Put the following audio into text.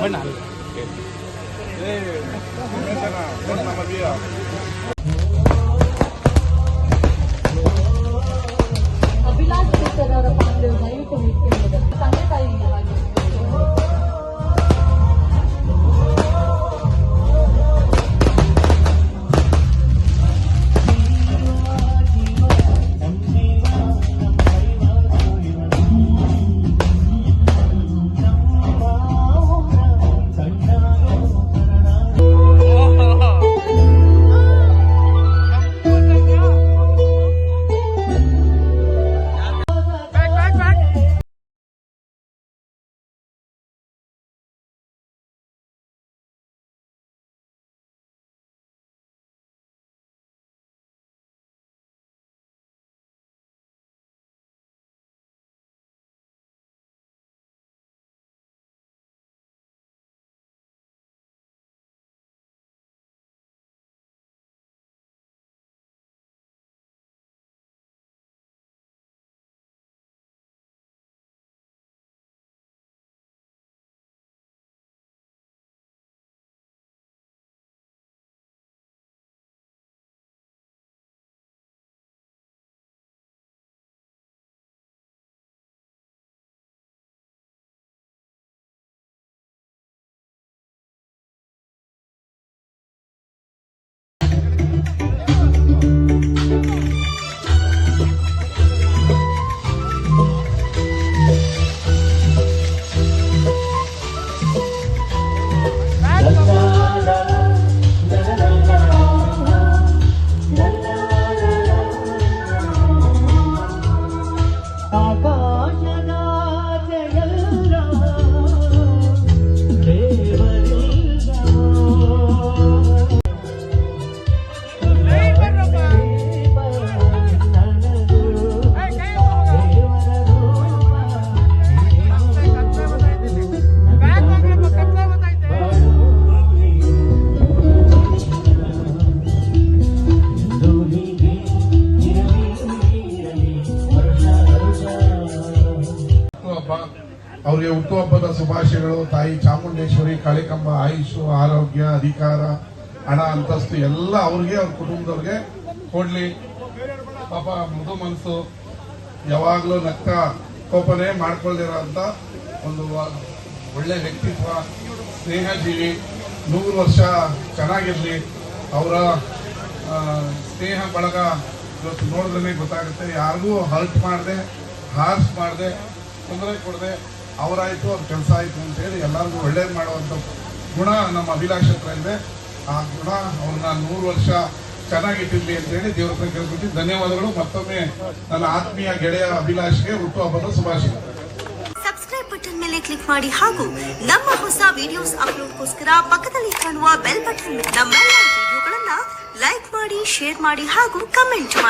ಅಭಿಲಾಷ್ ಅವರ ಪಾತ್ರ ದಯವಿಟ್ಟು ತಂದೆ ತಾಯಿ ಅವರಿಗೆ ಹುಟ್ಟುಹಬ್ಬದ ಶುಭಾಶಯಗಳು. ತಾಯಿ ಚಾಮುಂಡೇಶ್ವರಿ, ಕಾಳಿಕಂಬ ಆಯುಷು, ಆರೋಗ್ಯ, ಅಧಿಕಾರ, ಹಣ, ಅಂತಸ್ತು ಎಲ್ಲ ಅವ್ರಿಗೆ, ಅವ್ರ ಕುಟುಂಬದವ್ರಿಗೆ ಕೊಡ್ಲಿ. ಪಾಪ ಮೃದು ಮನಸ್ಸು, ಯಾವಾಗ್ಲೂ ನಕ್ಕ ಕೋಪನೆ ಮಾಡ್ಕೊಳ್ದಿರೋ ಅಂತ ಒಂದು ಒಳ್ಳೆ ವ್ಯಕ್ತಿತ್ವ, ಸ್ನೇಹಜೀವಿ, 100 ವರ್ಷ ಚೆನ್ನಾಗಿರ್ಲಿ. ಅವರ ಸ್ನೇಹ ಬಳಗ ಇವತ್ತು ನೋಡಿದ್ರೆ ಗೊತ್ತಾಗುತ್ತೆ. ಯಾರಿಗೂ ಹರ್ಟ್ ಮಾಡದೆ, ಹಾರ್ಸ್ ಮಾಡದೆ, ತೊಂದರೆ ಕೊಡದೆ, ಅವರಾಯ್ತು ಅವ್ರ ಕೆಲಸ ಆಯ್ತು ಅಂತ ಹೇಳಿ ಎಲ್ಲರಿಗೂ ಒಳ್ಳೇದು ಮಾಡುವಂತ ಗುಣ ನಮ್ಮ ಅಭಿಲಾಷ್ ಹತ್ರ ಇದೆ. ಆ ಗುಣ ಅವ್ರನ್ನ 100 ವರ್ಷ ಚೆನ್ನಾಗಿಟ್ಟಿರ್ಲಿ ಅಂತ ಹೇಳಿ ದೇವ್ರ ಹತ್ರ ಕೇಳ್ಕೊಳ್ತೀನಿ. ಧನ್ಯವಾದಗಳು. ಮತ್ತೊಮ್ಮೆ ನನ್ನ ಆತ್ಮೀಯ ಗೆಳೆಯ ಅಭಿಲಾಷ್ಗೆ ಹುಟ್ಟುಹಬ್ಬದ ಶುಭಾಶಯ. ಸಬ್ಸ್ಕ್ರೈಬ್ ಬಟನ್ ಮೇಲೆ ಕ್ಲಿಕ್ ಮಾಡಿ ಹಾಗೂ ನಮ್ಮ ಹೊಸ ವಿಡಿಯೋಸ್ ಅಪ್ಲೋಡ್ಗೋಸ್ಕರ ಪಕ್ಕದಲ್ಲಿ ಕಾಣುವ ಬೆಲ್ ಬಟನ್ ನಮ್ಮೆಲ್ಲ ವಿಡಿಯೋಗಳನ್ನ ಲೈಕ್ ಮಾಡಿ, ಶೇರ್ ಮಾಡಿ ಹಾಗೂ ಕಮೆಂಟ್ ಮಾಡಿ.